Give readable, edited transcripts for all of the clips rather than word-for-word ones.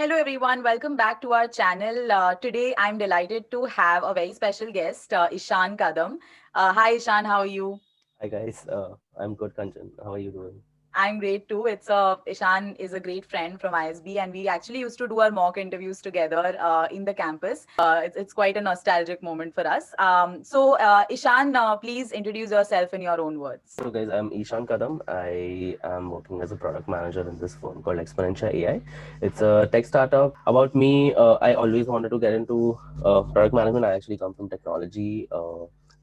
Hello everyone, welcome back to our channel. Today I'm delighted to have a very special guest, Eashan Kadam. Hi Eashan, how are you? Hi guys, I'm good, Khanjan. How are you doing? I'm great too. Ishan is a great friend from ISB, and we actually used to do our mock interviews together in the campus. It's quite a nostalgic moment for us. Ishan, please introduce yourself in your own words. So guys, I'm Eashan Kadam. I am working as a product manager in this firm called Exponentia.ai. It's a tech startup. About me, I always wanted to get into product management. I actually come from technology.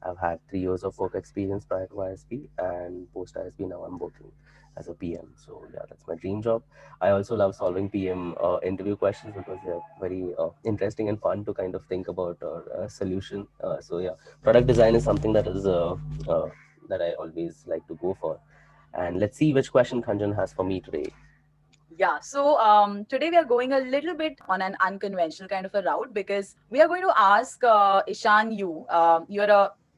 I've had 3 years of work experience prior to ISB, and post ISB now I'm working as a PM. So yeah, that's my dream job. I also love solving PM interview questions because they're very interesting and fun to kind of think about or solution. So yeah, product design is something that I always like to go for. And let's see which question Khanjan has for me today. Yeah, so today we are going a little bit on an unconventional kind of a route because we are going to ask Ishan you.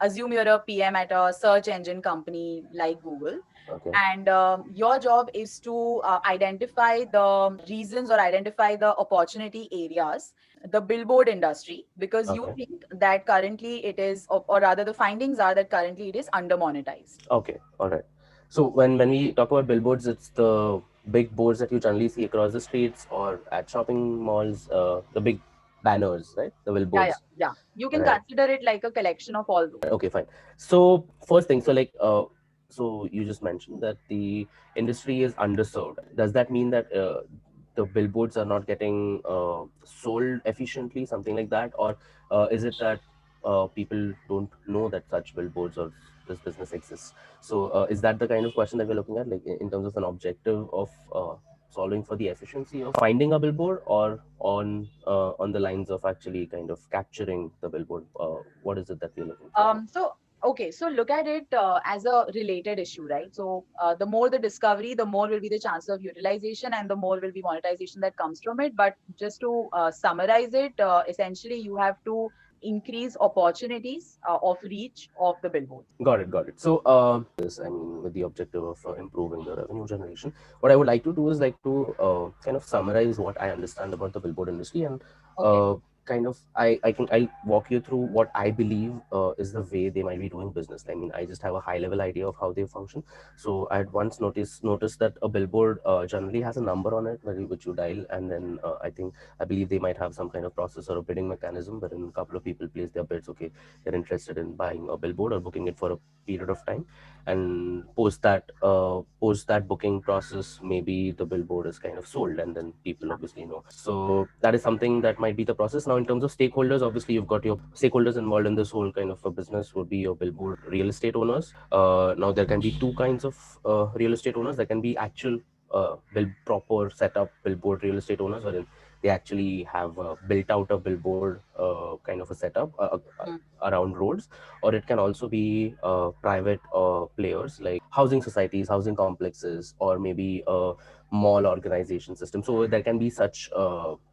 Assume you're a PM at a search engine company like Google, Okay. and your job is to identify the reasons or identify the opportunity areas, the billboard industry, because you Okay. think that currently it is, or rather, the findings are that currently it is under monetized. Okay. All right. So when we talk about billboards, it's the big boards that you generally see across the streets or at shopping malls, the big banners, right? The Yeah, yeah, billboards. yeah. You can Right. consider it like a collection of all those. Okay, fine. So first thing, so you just mentioned that the industry is underserved. Does that mean that the billboards are not getting sold efficiently, something like that, or is it that people don't know that such billboards or this business exists? So is that the kind of question that we're looking at, like in terms of an objective of solving for the efficiency of finding a billboard, or on the lines of actually kind of capturing the billboard? What is it that we're looking for? So look at it as a related issue, right? The more the discovery, the more will be the chance of utilization, and the more will be monetization that comes from it. But just to summarize it, essentially, you have to increase opportunities of reach of the billboard. Got it, got it. So, this, I mean, with the objective of improving the revenue generation, what I would like to do is like to kind of summarize what I understand about the billboard industry, and Okay. kind of I'll walk you through what I believe is the way they might be doing business. I mean, I just have a high level idea of how they function. So I had once noticed that a billboard generally has a number on it, which you dial, and then I believe they might have some kind of process or a bidding mechanism wherein a couple of people place their bids. Okay, they're interested in buying a billboard or booking it for a period of time, and post that booking process, maybe the billboard is kind of sold, and then people obviously know. So that is something that might be the process. Now, in terms of stakeholders, obviously you've got your stakeholders involved in this whole kind of a business would be your billboard real estate owners. Now there can be two kinds of real estate owners. There can be actual proper setup billboard real estate owners, wherein they actually have built out a billboard kind of a setup around roads, or it can also be private players like housing societies, housing complexes, or maybe a mall organization system. So there can be such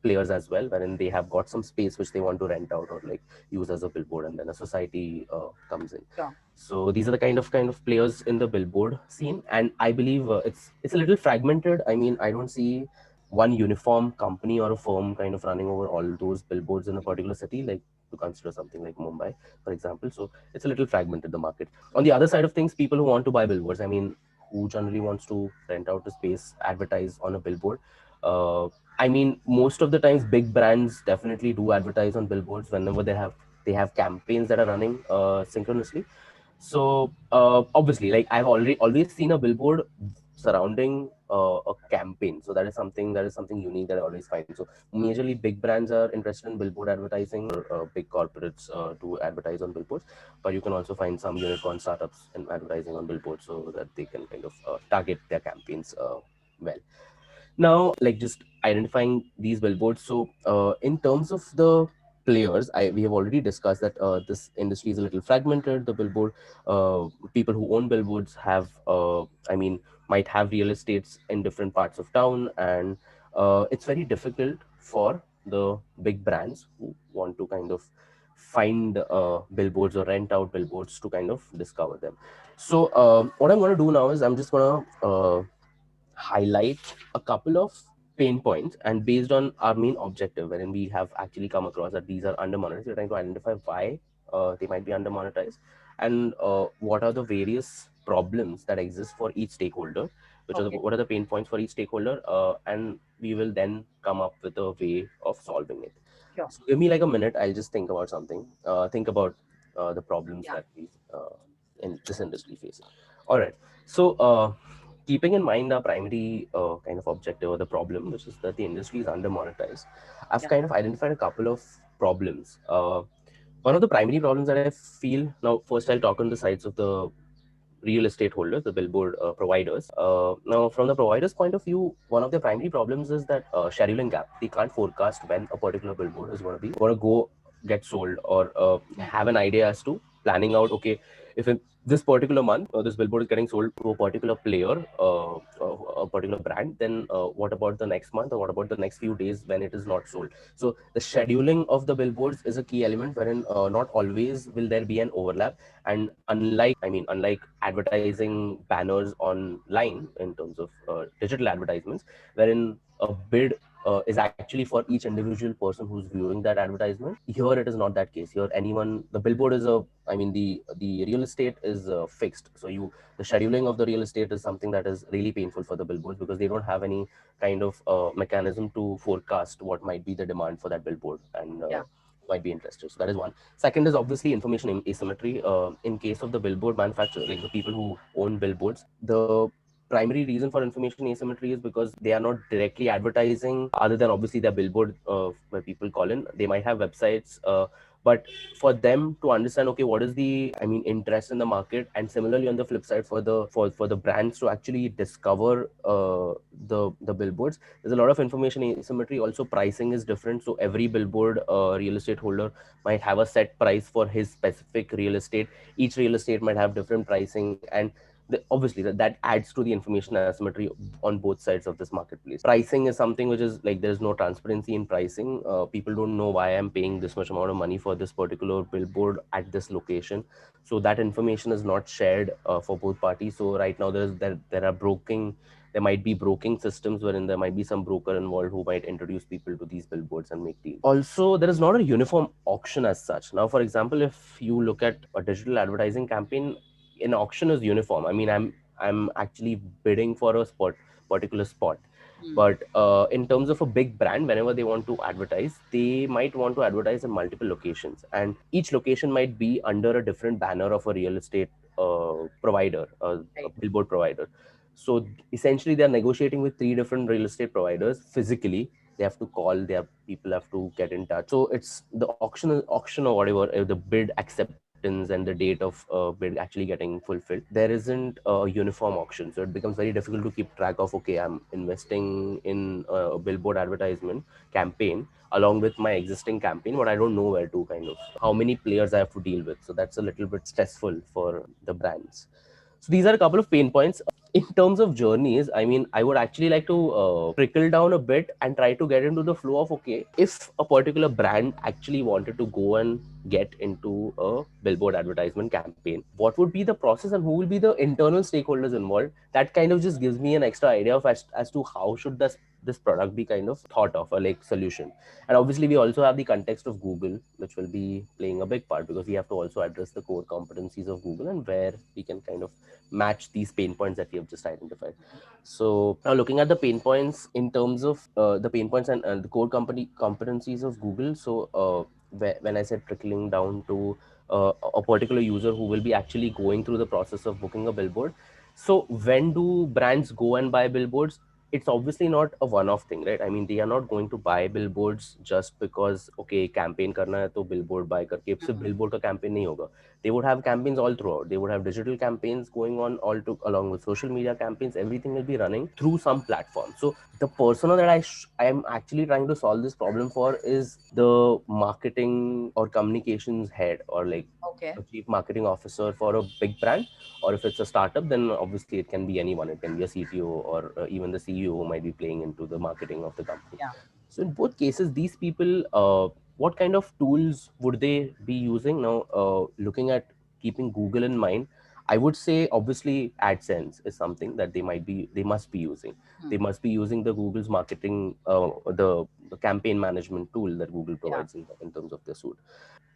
players as well, wherein they have got some space which they want to rent out or like use as a billboard, and then a society comes in. Sure. So these are the kind of players in the billboard scene, and I believe it's a little fragmented. I mean, I don't see one uniform company or a firm kind of running over all those billboards in a particular city, like to consider something like Mumbai, for example. So it's a little fragmented, the market. On the other side of things, people who want to buy billboards, I mean, who generally wants to rent out a space, advertise on a billboard. Uh, I mean, most of the times, big brands definitely do advertise on billboards whenever they have campaigns that are running synchronously. So obviously, like I've already always seen a billboard surrounding a campaign. So that is something unique that I always find. So majorly big brands are interested in billboard advertising, or big corporates to advertise on billboards. But you can also find some unicorn startups in advertising on billboards so that they can kind of target their campaigns well. Now, like just identifying these billboards. So in terms of the players, we have already discussed that this industry is a little fragmented. The billboard people who own billboards have I mean, might have real estates in different parts of town, and it's very difficult for the big brands who want to kind of find billboards or rent out billboards to kind of discover them. So what I'm going to do now is I'm just going to highlight a couple of pain points, and based on our main objective, wherein we have actually come across that these are under monetized, we're trying to identify why they might be under monetized, and what are the various problems that exist for each stakeholder, which are Okay. what are the pain points for each stakeholder, and we will then come up with a way of solving it. Sure. So give me like a minute, I'll just think about something, think about the problems Yeah. that we in this industry faces. All right. So keeping in mind our primary kind of objective or the problem, which is that the industry is under monetized, I've Yeah. kind of identified a couple of problems. One of the primary problems that I feel, now first I'll talk on the sides of the real estate holders, the billboard providers. Now, from the provider's point of view, one of the primary problems is that scheduling gap. They can't forecast when a particular billboard is going to go get sold, or Hmm. have an idea as to planning out. Okay, if in this particular month this billboard is getting sold to a particular player, a particular brand, then what about the next month, or what about the next few days when it is not sold? So the scheduling of the billboards is a key element, wherein not always will there be an overlap. And unlike advertising banners online in terms of digital advertisements, wherein a bid is actually for each individual person who's viewing that advertisement, here it is not that case. Here anyone, the billboard is a, the real estate is fixed. So you, the scheduling of the real estate is something that is really painful for the billboards, because they don't have any kind of mechanism to forecast what might be the demand for that billboard, and Yeah. might be interested. So that is one. Second is obviously information asymmetry. In case of the billboard manufacturer, like the people who own billboards, the primary reason for information asymmetry is because they are not directly advertising, other than obviously their billboard where people call in. They might have websites, but for them to understand, okay, what is the, interest in the market, and similarly on the flip side, for the brands to actually discover the billboards, there's a lot of information asymmetry. Also, pricing is different. So every billboard real estate holder might have a set price for his specific real estate. Each real estate might have different pricing, and obviously that adds to the information asymmetry on both sides of this marketplace. Pricing is something which is like, there's no transparency in pricing. People don't know why I'm paying this much amount of money for this particular billboard at this location. So that information is not shared for both parties. So right now there might be broking systems, wherein there might be some broker involved who might introduce people to these billboards and make deals. Also, there is not a uniform auction as such. Now, for example, if you look at a digital advertising campaign, an auction is uniform. I'm actually bidding for a particular spot. Hmm. But in terms of a big brand, whenever they want to advertise, they might want to advertise in multiple locations, and each location might be under a different banner of a real estate provider, a Right. billboard provider. So essentially, they are negotiating with three different real estate providers physically. They have to call, their people have to get in touch. So it's the auction or whatever, the bid acceptance and the date of bid actually getting fulfilled. There isn't a uniform auction, so it becomes very difficult to keep track of. Okay, I'm investing in a billboard advertisement campaign along with my existing campaign, but I don't know where to kind of, how many players I have to deal with. So that's a little bit stressful for the brands. So these are a couple of pain points. In terms of journeys, I would actually like to trickle down a bit and try to get into the flow of, okay, if a particular brand actually wanted to go and get into a billboard advertisement campaign, what would be the process and who will be the internal stakeholders involved? That kind of just gives me an extra idea of as to how should this product be kind of thought of, or like solution. And obviously we also have the context of Google, which will be playing a big part, because we have to also address the core competencies of Google and where we can kind of match these pain points that we have just identified. So now looking at the pain points in terms of the pain points and the core company competencies of Google. So when I said trickling down to a particular user who will be actually going through the process of booking a billboard. So when do brands go and buy billboards? It's obviously not a one-off thing, right? They are not going to buy billboards just because, okay, campaign करना है तो billboard buy करके सिर्फ Hmm. billboard का campaign नहीं होगा. They would have campaigns all throughout. They would have digital campaigns going on along with social media campaigns. Everything will be running through some platform. So the persona that I am actually trying to solve this problem for is the marketing or communications head, or like Okay. a chief marketing officer for a big brand. Or if it's a startup, then obviously it can be anyone. It can be a CTO, or even the CEO who might be playing into the marketing of the company. Yeah. So in both cases, these people, what kind of tools would they be using? Now, looking at keeping Google in mind, I would say obviously AdSense is something that they must be using. They Hmm. must be using the Google's marketing, the campaign management tool that Google Yeah. provides in terms of their suite.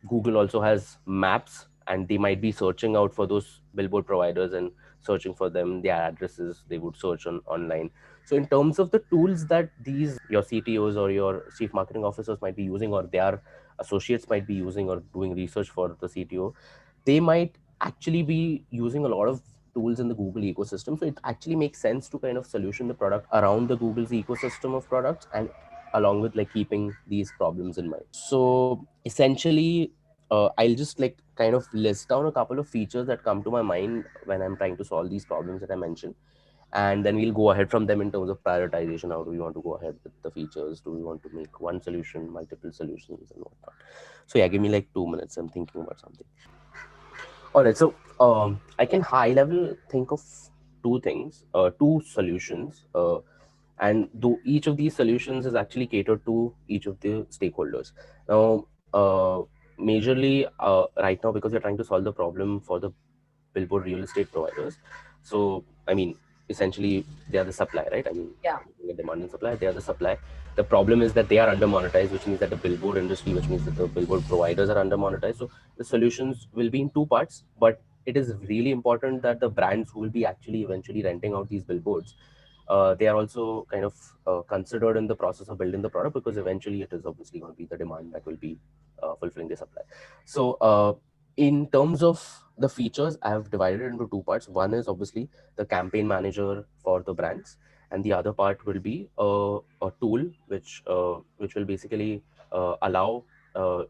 Google also has maps, and they might be searching out for those billboard providers and searching for them, their addresses they would search on online. So in terms of the tools that these your CTOs or your chief marketing officers might be using, or their associates might be using, or doing research for the CTO, they might actually be using a lot of tools in the Google ecosystem. So it actually makes sense to kind of solution the product around the Google's ecosystem of products, and along with like keeping these problems in mind. So essentially, I'll just like kind of list down a couple of features that come to my mind when I'm trying to solve these problems that I mentioned, and then we'll go ahead from them in terms of prioritization. How do we want to go ahead with the features? Do we want to make one solution, multiple solutions, and whatnot? So yeah, give me like 2 minutes. I'm thinking about something. All right, so I can high level think of two things, two solutions, and though each of these solutions is actually catered to each of the stakeholders. Now, majorly right now, because you're trying to solve the problem for the billboard real estate providers. So, I mean, essentially, they are the supply, right? I mean, Yeah. demand and supply, they are the supply. The problem is that they are under monetized, which means that the billboard industry, which means that the billboard providers are under monetized. So, the solutions will be in two parts, but it is really important that the brands who will be actually eventually renting out these billboards, they are also kind of considered in the process of building the product, because eventually it is obviously going to be the demand that will be fulfilling the supply. So, in terms of the features, I have divided it into two parts. One is obviously the campaign manager for the brands, and the other part will be a tool which will basically allow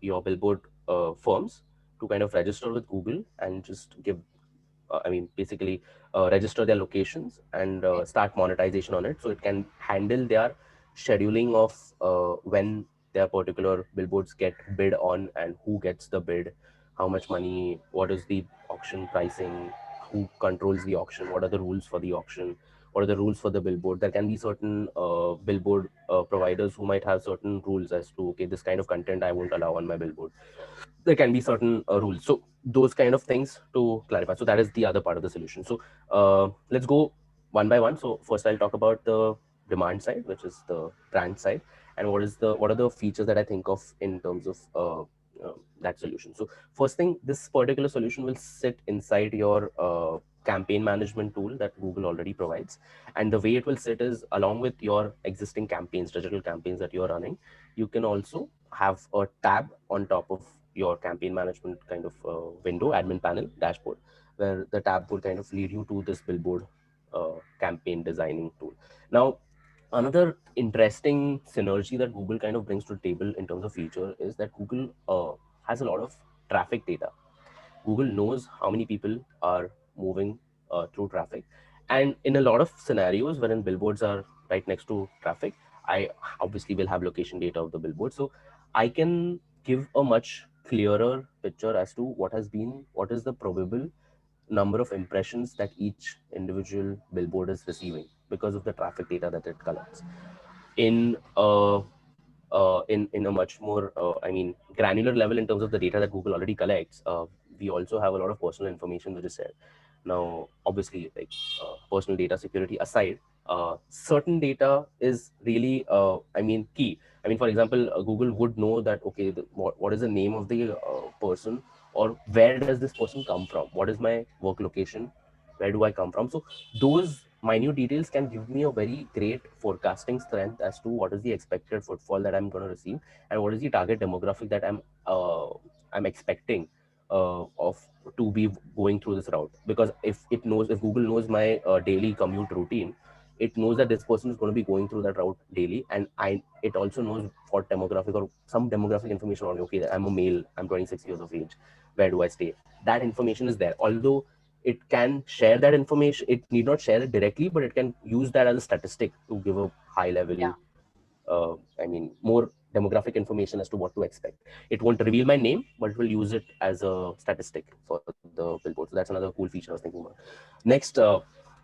your billboard firms to kind of register with Google and just give I mean, basically register their locations and Okay. start monetization on it. So it can handle their scheduling of when their particular billboards get bid on, and who gets the bid, how much money, what is the auction pricing, who controls the auction, what are the rules for the auction, what are the rules for the billboard. There can be certain billboard providers who might have certain rules as to, okay, this kind of content I won't allow on my billboard. There can be certain rules. So those kind of things to clarify. So that is the other part of the solution. So let's go one by one. So first I'll talk about the demand side, which is the brand side, and what are the features that I think of in terms of that solution. So first thing, this particular solution will sit inside your campaign management tool that Google already provides. And the way it will sit is, along with your existing campaigns, digital campaigns that you're running, you can also have a tab on top of your campaign management kind of window, admin panel, dashboard, where the tab would kind of lead you to this billboard campaign designing tool. Now, another interesting synergy that Google kind of brings to the table in terms of feature is that Google has a lot of traffic data. Google knows how many people are moving through traffic. And in a lot of scenarios wherein billboards are right next to traffic, I obviously will have location data of the billboard. So I can give a much clearer picture as to what is the probable number of impressions that each individual billboard is receiving because of the traffic data that it collects. In in a much more granular level, in terms of the data that Google already collects, we also have a lot of personal information which is shared. Now, obviously, like personal data security aside, certain data is really key. I mean, for example, Google would know that, okay, what is the name of the person, or where does this person come from, what is my work location, where do I come from. So those minute details can give me a very great forecasting strength as to what is the expected footfall that I'm going to receive, and what is the target demographic that I'm expecting of to be going through this route. Because if Google knows my daily commute routine, it knows that this person is going to be going through that route daily, and it also knows what demographic or some demographic information on me. Okay, I'm a male, I'm 26 years of age, where do I stay. That information is there, although it can share that information. It need not share it directly, but it can use that as a statistic to give a high level, Yeah. more demographic information as to what to expect. It won't reveal my name, but it will use it as a statistic for the billboard. So that's another cool feature I was thinking about. Next,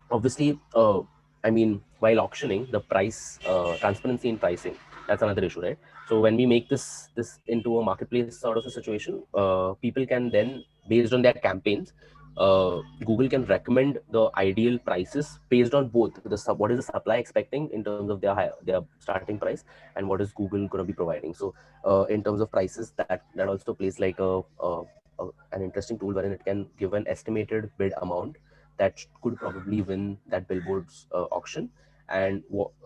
obviously, while auctioning, the price transparency in pricing, that's another issue, right? So when we make this into a marketplace sort of a situation, people can then, based on their campaigns, Google can recommend the ideal prices based on both what is the supply expecting in terms of their starting price, and what is Google going to be providing. So in terms of prices, that also plays like an interesting tool wherein it can give an estimated bid amount that could probably win that billboard's auction. And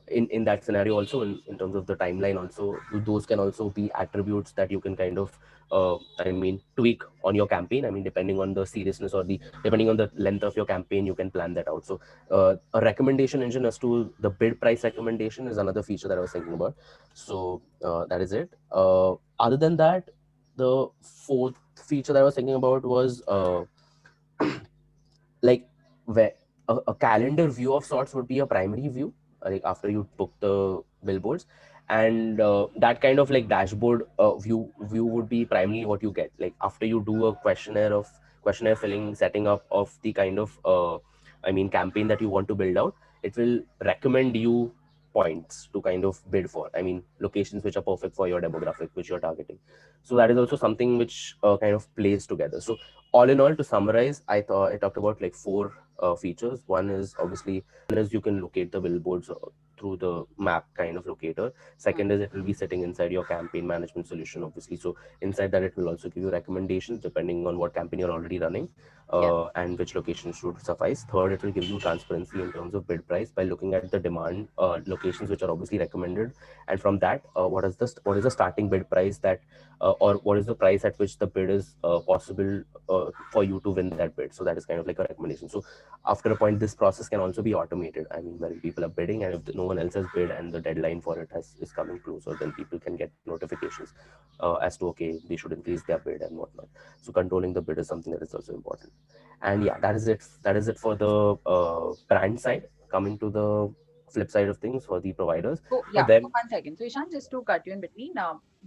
in that scenario also, in terms of the timeline also, those can also be attributes that you can kind of I mean tweak on your campaign. I mean, depending on the seriousness or the depending on the length of your campaign, you can plan that out. So a recommendation engine as to the bid price recommendation is another feature that I was thinking about. So that is it. Other than that, the fourth feature that I was thinking about was like where a calendar view of sorts would be a primary view, like after you book the billboards. And that kind of like dashboard view would be primarily what you get like after you do a questionnaire filling, setting up of the kind of I mean campaign that you want to build out. It will recommend you points to kind of bid for, I mean locations which are perfect for your demographic which you're targeting. So that is also something which kind of plays together. So all in all, to summarize, I talked about like four features. One is obviously you can locate the billboards through the map kind of locator. Second is it will be sitting inside your campaign management solution, obviously. So inside that, it will also give you recommendations depending on what campaign you're already running Yeah. and which location should suffice. Third, it will give you transparency in terms of bid price by looking at the demand locations which are obviously recommended, and from that, what is the starting bid price that or what is the price at which the bid is possible for you to win that bid. So that is kind of like a recommendation. So after a point, this process can also be automated. I mean, when people are bidding and if no one else has bid and the deadline for it is coming closer, then people can get notifications as to okay, they should increase their bid and whatnot. So controlling the bid is something that is also important. And yeah, that is it. That is it for the brand side. Coming to the flip side of things for the providers, So for yeah, so them, 1 second. So Ishan, just to cut you in between,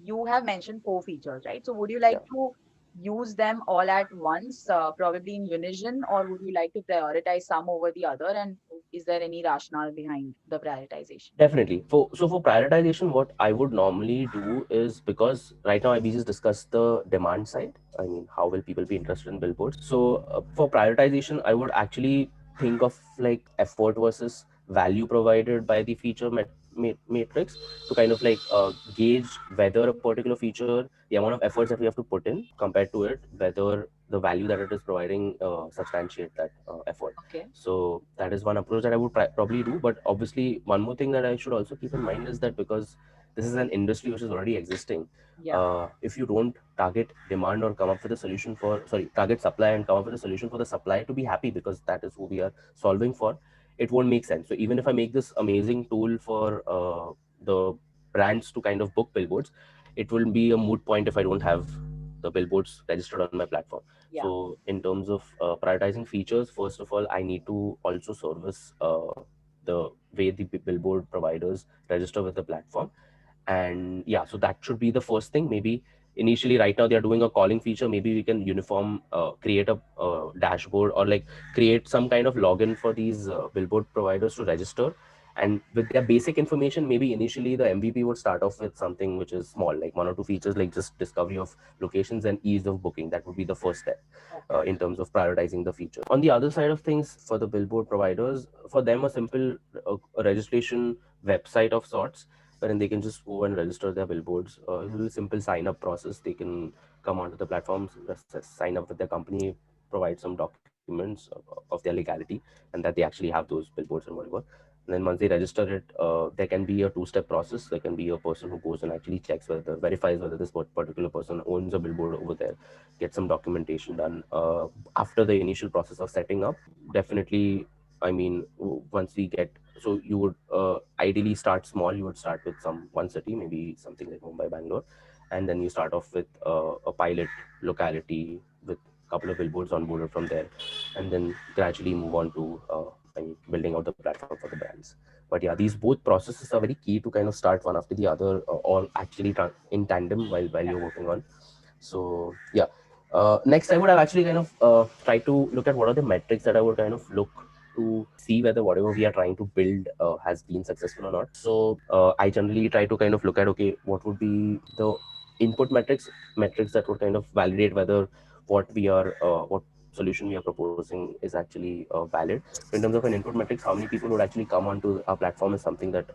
you have mentioned four features, right? So would you yeah. like to use them all at once, probably in unison, or would you like to prioritize some over the other? And is there any rationale behind the prioritization? Definitely. For prioritization, what I would normally do is, because right now we just discussed the demand side. I mean, how will people be interested in billboards? So for prioritization, I would actually think of like effort versus value provided by the feature matrix to kind of like gauge whether a particular feature, the amount of efforts that we have to put in compared to it, whether the value that it is providing substantiate that effort. Okay. So that is one approach that I would probably do. But obviously, one more thing that I should also keep in mind is that because this is an industry which is already existing, Yeah. if you don't target demand or come up with a solution for, sorry, target supply and come up with a solution for the supply to be happy, because that is who we are solving for, it won't make sense. So even if I make this amazing tool for the brands to kind of book billboards, it will be a moot point if I don't have the billboards registered on my platform. Yeah. So in terms of prioritizing features, first of all, I need to also service the way the billboard providers register with the platform. And yeah, so that should be the first thing. Maybe initially, right now they are doing a calling feature, maybe we can uniform create a dashboard or like create some kind of login for these billboard providers to register. And with their basic information, maybe initially the MVP would start off with something which is small, like one or two features, like just discovery of locations and ease of booking. That would be the first step Okay. in terms of prioritizing the feature. On the other side of things, for the billboard providers, for them, a simple a registration website of sorts, wherein they can just go and register their billboards. It's a really simple sign up process. They can come onto the platforms, sign up with their company, provide some documents of their legality, and that they actually have those billboards and whatever. And then once they register it, there can be a two-step process. There can be a person who goes and actually checks whether, verifies whether this particular person owns a billboard over there, get some documentation done. After the initial process of setting up, definitely, I mean, once we get, so you would ideally start small. You would start with one city, maybe something like Mumbai, Bangalore, and then you start off with a pilot locality with a couple of billboards onboarded from there, and then gradually move on to I mean, building out the platform for the brands. But yeah, these both processes are very key to kind of start one after the other, all actually in tandem while Yeah. you're working on. So yeah, next I would have actually kind of tried to look at what are the metrics that I would kind of look to see whether whatever we are trying to build has been successful or not. So I generally try to kind of look at, okay, what would be the input metrics that would kind of validate whether what we are what solution we are proposing is actually valid. So in terms of an input metrics, how many people would actually come onto our platform is something that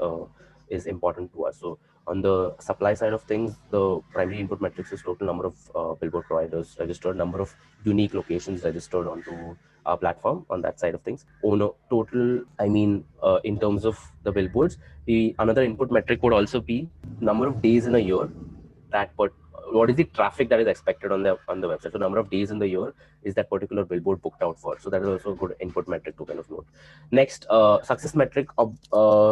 is important to us. So on the supply side of things, the primary input metrics is total number of billboard providers registered, number of unique locations registered onto our platform on that side of things. Owner total, in terms of the billboards, the another input metric would also be number of days in a year that what is the traffic that is expected on the website. So number of days in the year is that particular billboard booked out for. So that is also a good input metric to kind of note. Next, success metric of so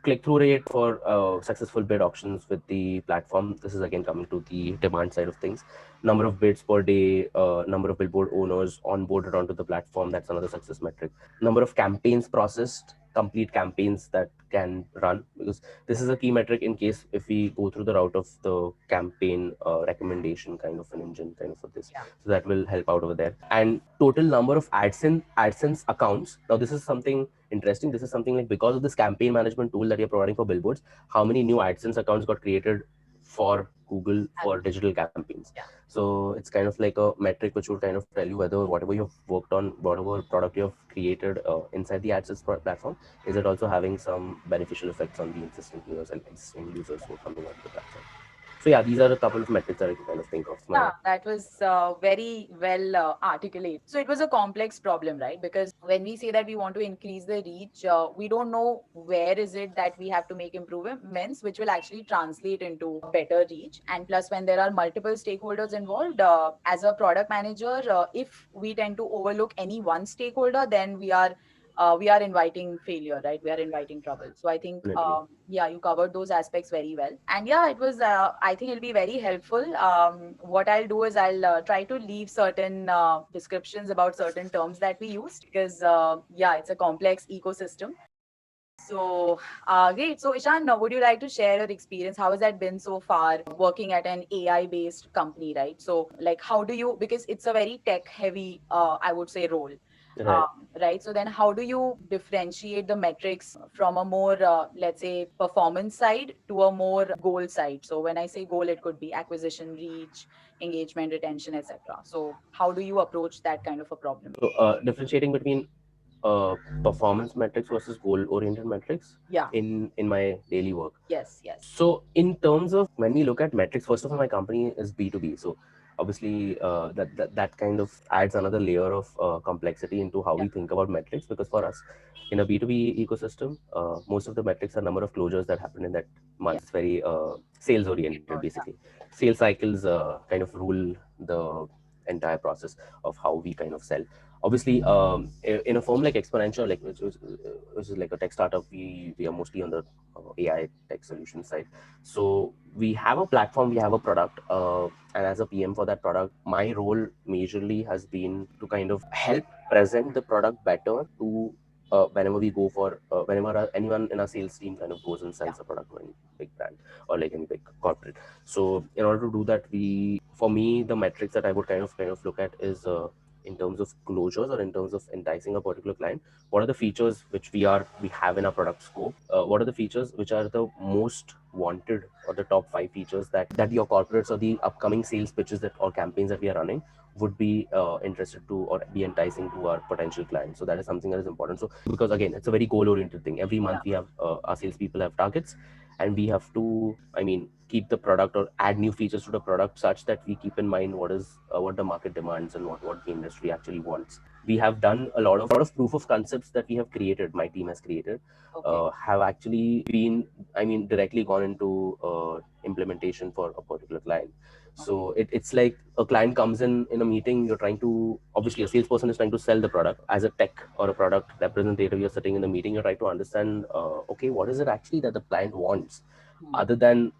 click through rate for successful bid auctions with the platform. This is again coming to the demand side of things. Number of bids per day, number of billboard owners onboarded onto the platform. That's another success metric. Number of campaigns processed, complete campaigns that can run, because this is a key metric in case if we go through the route of the campaign recommendation kind of an engine kind of for this. Yeah. So that will help out over there. And total number of AdSense accounts. Now this is something interesting. This is something like, because of this campaign management tool that you're providing for billboards, how many new AdSense accounts got created for Google for digital campaigns. Yeah. So it's kind of like a metric which would kind of tell you whether whatever you've worked on, whatever product you've created inside the AdSense platform, is it also having some beneficial effects on the existing users and existing users who are coming onto the platform. So yeah, these are a couple of metrics that I can kind of think of. Yeah, that was very well articulated. So it was a complex problem, right? Because when we say that we want to increase the reach, we don't know where is it that we have to make improvements, which will actually translate into better reach. And plus, when there are multiple stakeholders involved, as a product manager, if we tend to overlook any one stakeholder, then we are inviting failure, right? We are inviting trouble. So I think, Definitely. yeah, you covered those aspects very well. And yeah, it was, I think it'll be very helpful. What I'll do is I'll try to leave certain descriptions about certain terms that we used because, yeah, it's a complex ecosystem. So, great. So, Ishan, would you like to share your experience? How has that been so far working at an AI based company, right? So, like, how do you, because it's a very tech heavy, I would say, role. Right. Right. So then how do you differentiate the metrics from a more, let's say, performance side to a more goal side? So when I say goal, it could be acquisition, reach, engagement, retention, etc. So how do you approach that kind of a problem? So differentiating between performance metrics versus goal oriented metrics. Yeah. In my daily work. Yes. Yes. So in terms of when we look at metrics, first of all, my company is B2B. So obviously that kind of adds another layer of complexity into how Yeah. we think about metrics, because for us in a B2B ecosystem, most of the metrics are number of closures that happen in that month. Yeah. It's very sales oriented Yeah. basically. Sales cycles kind of rule the entire process of how we kind of sell. Obviously, in a firm like Exponentia, like which is like a tech startup, we are mostly on the AI tech solution side. So we have a platform, we have a product, and as a PM for that product, my role majorly has been to kind of help present the product better to whenever we go for whenever anyone in our sales team kind of goes and sells a product to any big brand or like any big corporate. So in order to do that, for me, the metrics that I would kind of look at is in terms of closures or in terms of enticing a particular client, what are the features which we have in our product scope, what are the features which are the most wanted or the top 5 features that your corporates or the upcoming sales pitches that or campaigns that we are running would be interested to or be enticing to our potential clients. So that is something that is important. So because again, it's a very goal oriented thing. Every month we have our salespeople have targets, and we have to keep the product or add new features to the product such that we keep in mind what the market demands and what the industry actually wants. We have done a lot of proof of concepts that we have created, my team has created. Okay. Have actually been directly gone into implementation for a particular client. So it's like a client comes in a meeting, you're trying to, obviously a salesperson is trying to sell the product. As a tech or a product representative, you're sitting in the meeting, you're trying to understand, okay, what is it actually that the client wants, other than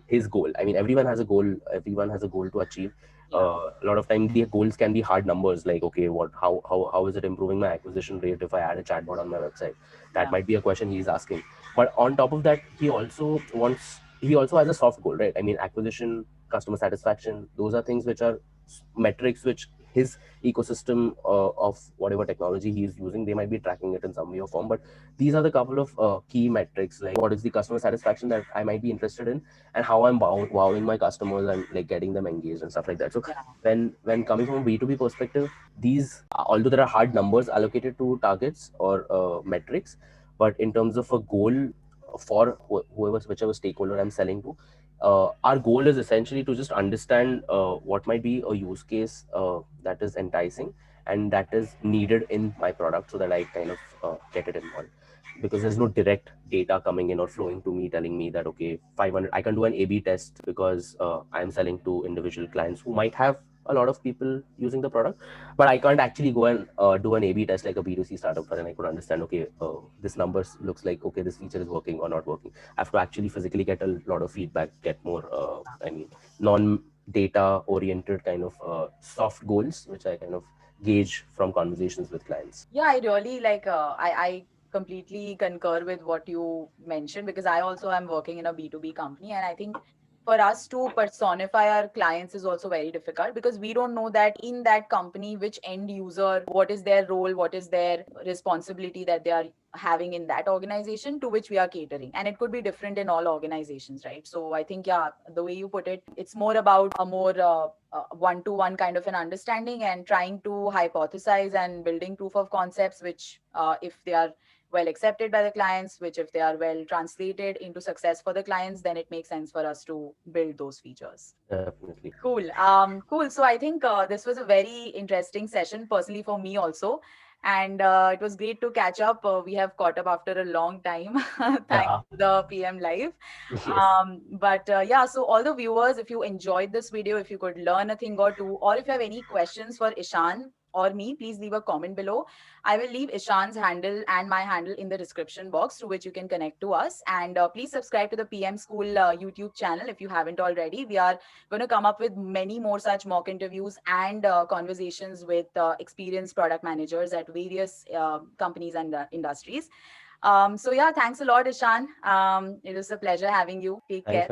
his goal. Everyone has a goal, everyone has a goal to achieve. A lot of time the goals can be hard numbers, like, okay, how is it improving my acquisition rate if I add a chatbot on my website? That might be a question he's asking. But on top of that, he also has a soft goal, right? Acquisition, customer satisfaction, those are things which are metrics which his ecosystem of whatever technology he is using, they might be tracking it in some way or form. But these are the couple of key metrics, like what is the customer satisfaction that I might be interested in, and how I'm wowing my customers and like getting them engaged and stuff like that. So Yeah. when coming from a B2B perspective, these, although there are hard numbers allocated to targets or metrics, but in terms of a goal for whoever, whichever stakeholder I'm selling to, our goal is essentially to just understand what might be a use case that is enticing and that is needed in my product, so that I kind of get it involved. Because there's no direct data coming in or flowing to me telling me that okay, 500, I can do an A/B test because I'm selling to individual clients who might have a lot of people using the product, but I can't actually go and do an A/B test like a B2C startup and I could understand, okay, this numbers looks like, okay, this feature is working or not working. I have to actually physically get a lot of feedback, get more, non-data oriented kind of soft goals, which I kind of gauge from conversations with clients. Yeah, I really like, I completely concur with what you mentioned, because I also am working in a B2B company. And I think for us to personify our clients is also very difficult, because we don't know that in that company, which end user, what is their role, what is their responsibility that they are having in that organization to which we are catering. And it could be different in all organizations, right? So I think, yeah, the way you put it, it's more about a more one-to-one kind of an understanding and trying to hypothesize and building proof of concepts, which if they are well accepted by the clients, which if they are well translated into success for the clients, then it makes sense for us to build those features. Definitely. Cool. Cool. So I think this was a very interesting session, personally for me also. And it was great to catch up. We have caught up after a long time, thanks Yeah. to the PM Live. Yes. But yeah, so all the viewers, if you enjoyed this video, if you could learn a thing or two, or if you have any questions for Ishan or me, please leave a comment below. I will leave Ishan's handle and my handle in the description box, through which you can connect to us. And please subscribe to the PM School YouTube channel if you haven't already. We are going to come up with many more such mock interviews and conversations with experienced product managers at various companies and industries. So yeah, thanks a lot, Ishan. It was a pleasure having you. Take Thanks care. for